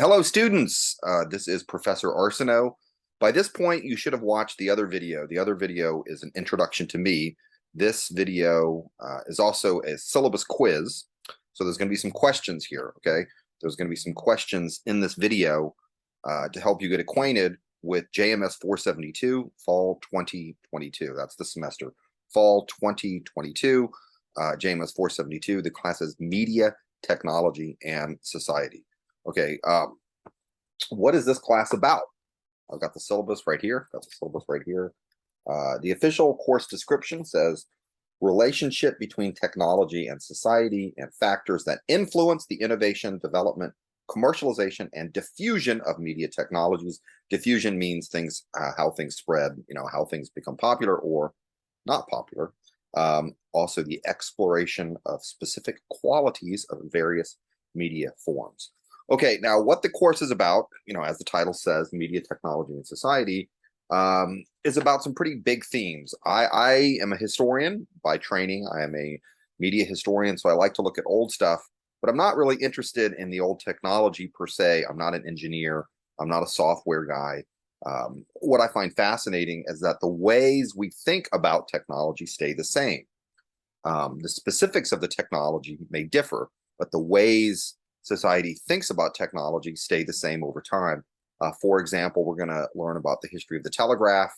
Hello, students. This is Professor Arsenault. By this point, you should have watched the other video. The other video is an introduction to me. This video is also a syllabus quiz. So there's going to be some questions here, okay? There's going to be some questions in this video to help you get acquainted with JMS 472, Fall 2022. That's the semester. Fall 2022, JMS 472. The class is Media, Technology, and Society. Okay, what is this class about? I've got the syllabus right here. The official course description says relationship between technology and society and factors that influence the innovation, development, commercialization, and diffusion of media technologies. Diffusion means things, how things spread, how things become popular or not popular. Also the exploration of specific qualities of various media forms. Okay, now what the course is about, as the title says, Media, Technology, and Society, is about some pretty big themes. I am a historian by training. I am a media historian, so I like to look at old stuff, but I'm not really interested in the old technology per se. I'm not an engineer. I'm not a software guy. What I find fascinating is that the ways we think about technology stay the same. The specifics of the technology may differ, but the ways society thinks about technology stay the same over time. For example, we're going to learn about the history of the telegraph,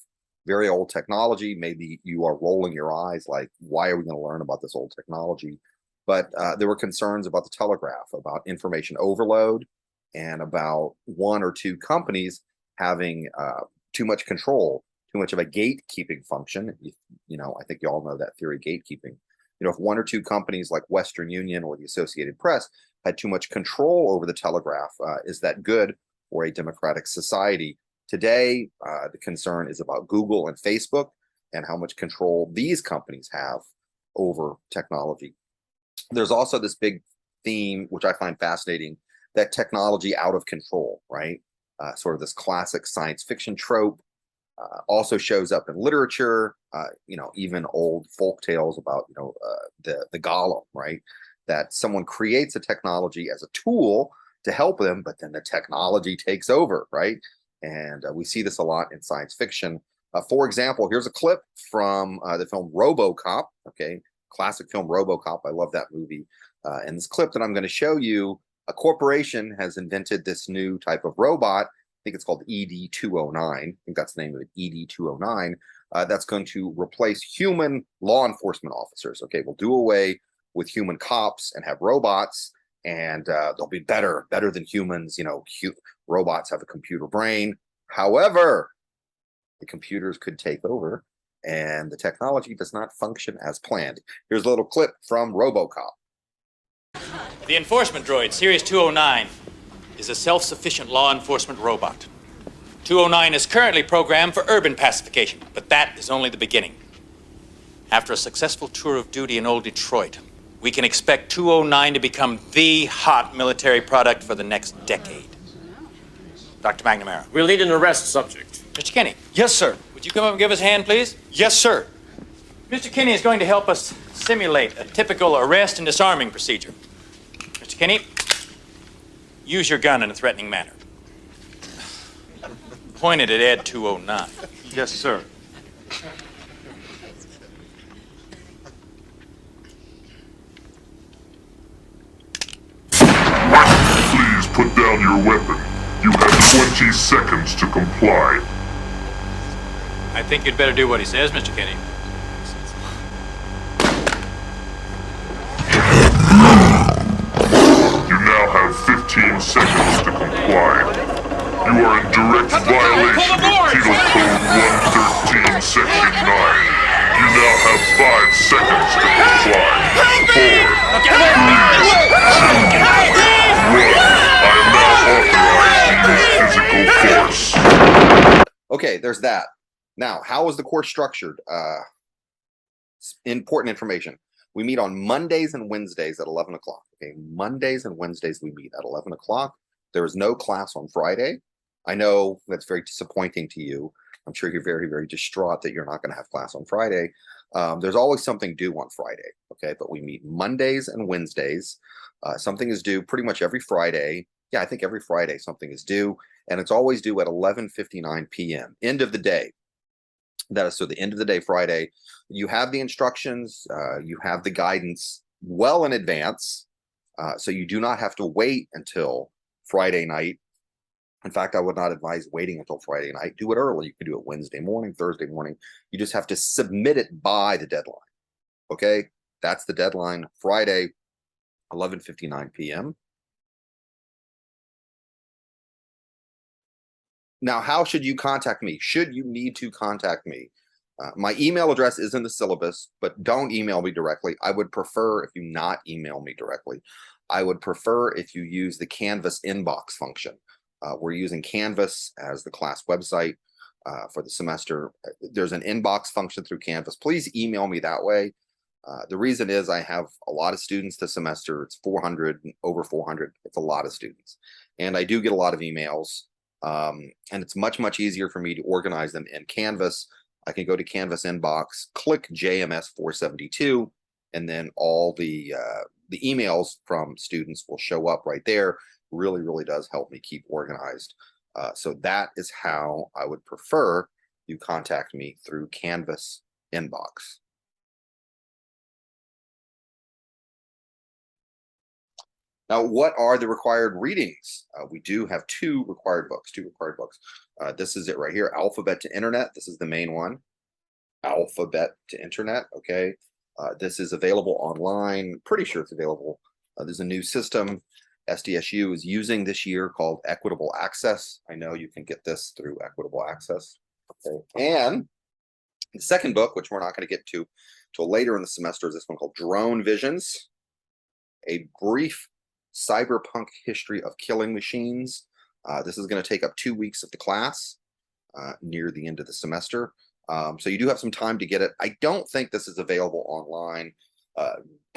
very old technology. Maybe you are rolling your eyes like, why are we going to learn about this old technology? But there were concerns about the telegraph, about information overload, and about one or two companies having too much control, too much of a gatekeeping function. I think you all know that theory, gatekeeping. If one or two companies like Western Union or the Associated Press had too much control over the telegraph, is that good for a democratic society? Today, the concern is about Google and Facebook and how much control these companies have over technology. There's also this big theme, which I find fascinating, that technology out of control, right? Sort of this classic science fiction trope. Also shows up in literature, even old folk tales about, the golem, right? That someone creates a technology as a tool to help them, but then the technology takes over, right? And we see this a lot in science fiction. For example, here's a clip from the film RoboCop, okay? Classic film RoboCop. I love that movie. And this clip that I'm going to show you, a corporation has invented this new type of robot. I think it's called ED-209. I think that's the name of it, ED-209. That's going to replace human law enforcement officers. Okay, we'll do away with human cops and have robots, and they'll be better than humans. Robots have a computer brain. However, the computers could take over, and the technology does not function as planned. Here's a little clip from RoboCop. The enforcement droid, Series 209, is a self-sufficient law enforcement robot. 209 is currently programmed for urban pacification, but that is only the beginning. After a successful tour of duty in old Detroit, we can expect 209 to become the hot military product for the next decade. Dr. McNamara. We'll need an arrest subject. Mr. Kinney. Yes, sir. Would you come up and give us a hand, please? Yes, sir. Mr. Kinney is going to help us simulate a typical arrest and disarming procedure. Mr. Kinney, use your gun in a threatening manner. Point it at Ed 209. Yes, sir. Please put down your weapon. You have 20 seconds to comply. I think you'd better do what he says, Mr. Kinney. You now have 15 seconds to comply. You are in direct violation of Penal Code 113, Section 9. You now have 5 seconds to comply. 4, 3, 2, 1. I am now authorizing physical force. Okay, there's that. Now, how is the course structured? Important information. We meet on Mondays and Wednesdays at 11 o'clock. Okay, Mondays and Wednesdays we meet at 11 o'clock. There is no class on Friday. I know that's very disappointing to you. I'm sure you're very, very distraught that you're not going to have class on Friday. There's always something due on Friday, okay? But we meet Mondays and Wednesdays. Something is due pretty much every Friday. Yeah, I think every Friday something is due, and it's always due at 11:59 p.m. End of the day. That is so the end of the day, Friday. You have the instructions, you have the guidance well in advance, so you do not have to wait until Friday night. In fact, I would not advise waiting until Friday night. Do it early. You can do it Wednesday morning, Thursday morning. You just have to submit it by the deadline. Okay, that's the deadline. Friday, 11:59 p.m. Now, how should you contact me? Should you need to contact me? My email address is in the syllabus, but don't email me directly. I would prefer if you not email me directly. I would prefer if you use the Canvas inbox function. We're using Canvas as the class website for the semester. There's an inbox function through Canvas. Please email me that way. The reason is I have a lot of students this semester. It's 400, over 400. It's a lot of students. And I do get a lot of emails. And it's much easier for me to organize them in Canvas. I can go to Canvas inbox, click JMS 472, and then all the emails from students will show up right there. Really does help me keep organized. So that is how I would prefer you contact me, through Canvas inbox. Now, what are the required readings? We do have two required books. This is it right here, Alphabet to Internet. This is the main one, Alphabet to Internet, okay? This is available online. Pretty sure it's available. There's a new system SDSU is using this year called Equitable Access. I know you can get this through Equitable Access, okay? And the second book, which we're not going to get to till later in the semester, is this one called Drone Visions, A Brief Cyberpunk History of Killing Machines. This is going to take up 2 weeks of the class near the end of the semester. So you do have some time to get it. I don't think this is available online,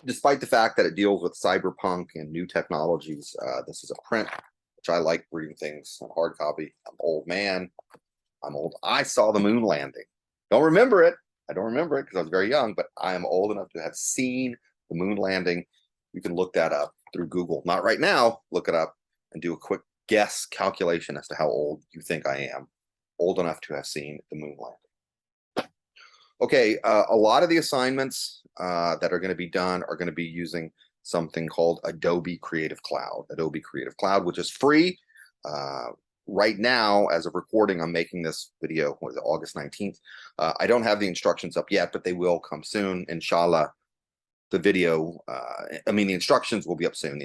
despite the fact that it deals with cyberpunk and new technologies. This is a print, which I like reading things on hard copy. I'm an old man. I'm old. I saw the moon landing. Don't remember it. I don't remember it because I was very young, but I am old enough to have seen the moon landing. You can look that up through Google. Not right now. Look it up and do a quick guess calculation as to how old you think I am. Old enough to have seen the moon landing. Okay, a lot of the assignments that are going to be done are going to be using something called Adobe Creative Cloud. Adobe Creative Cloud, which is free. Right now, as of recording, I'm making this video, what is it, August 19th. I don't have the instructions up yet, but they will come soon, inshallah. The video, the instructions will be up soon.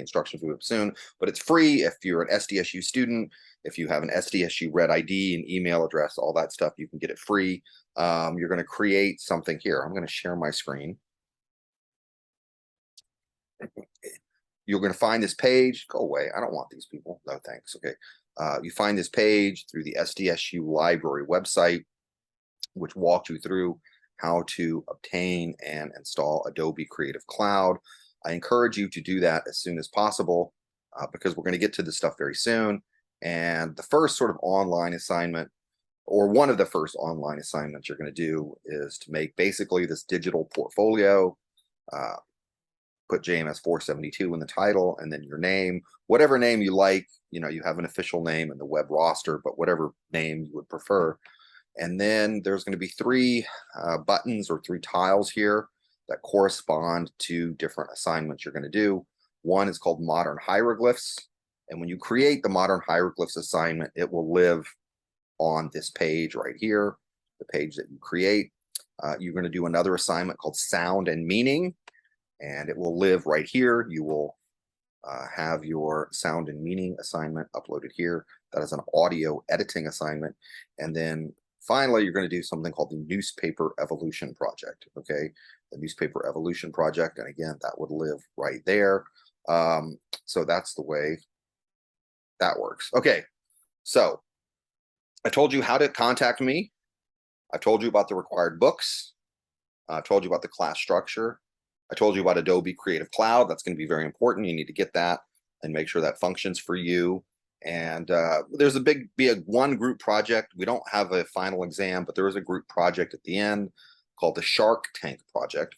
But it's free if you're an SDSU student. If you have an SDSU Red ID and email address, all that stuff, you can get it free. You're going to create something here. I'm going to share my screen. You're going to find this page. Go away. I don't want these people. No, thanks. Okay. You find this page through the SDSU library website, which walks you through how to obtain and install Adobe Creative Cloud. I encourage you to do that as soon as possible because we're going to get to this stuff very soon. And the first sort of online assignment, or one of the first online assignments you're going to do, is to make basically this digital portfolio. Put JMS 472 in the title, and then your name, whatever name you like. You know, you have an official name in the web roster, but whatever name you would prefer. And then there's going to be three buttons or three tiles here that correspond to different assignments you're going to do. One is called Modern Hieroglyphs. And when you create the Modern Hieroglyphs assignment, it will live on this page right here, the page that you create. You're going to do another assignment called Sound and Meaning, and it will live right here. You will have your Sound and Meaning assignment uploaded here. That is an audio editing assignment. And then finally, you're going to do something called the Newspaper Evolution Project, okay? The Newspaper Evolution Project, and again, that would live right there. So that's the way that works. Okay, so I told you how to contact me. I told you about the required books. I told you about the class structure. I told you about Adobe Creative Cloud. That's going to be very important. You need to get that and make sure that functions for you. And there's be a one group project. We don't have a final exam, but there is a group project at the end called the Shark Tank Project,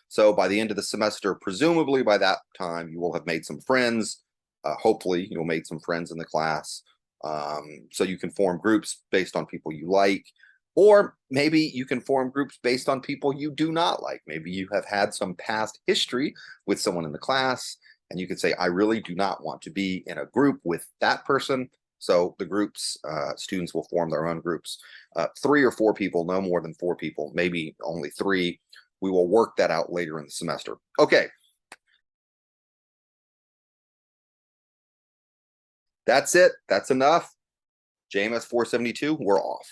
So by the end of the semester, presumably by that time, you will have made some friends. Hopefully you'll make some friends in the class. So you can form groups based on people you like, or maybe you can form groups based on people you do not like. Maybe you have had some past history with someone in the class, and you could say, I really do not want to be in a group with that person. So the groups, students will form their own groups. 3 or 4 people, no more than 4 people, maybe only 3. We will work that out later in the semester. Okay. That's it. That's enough. JMS 472, we're off.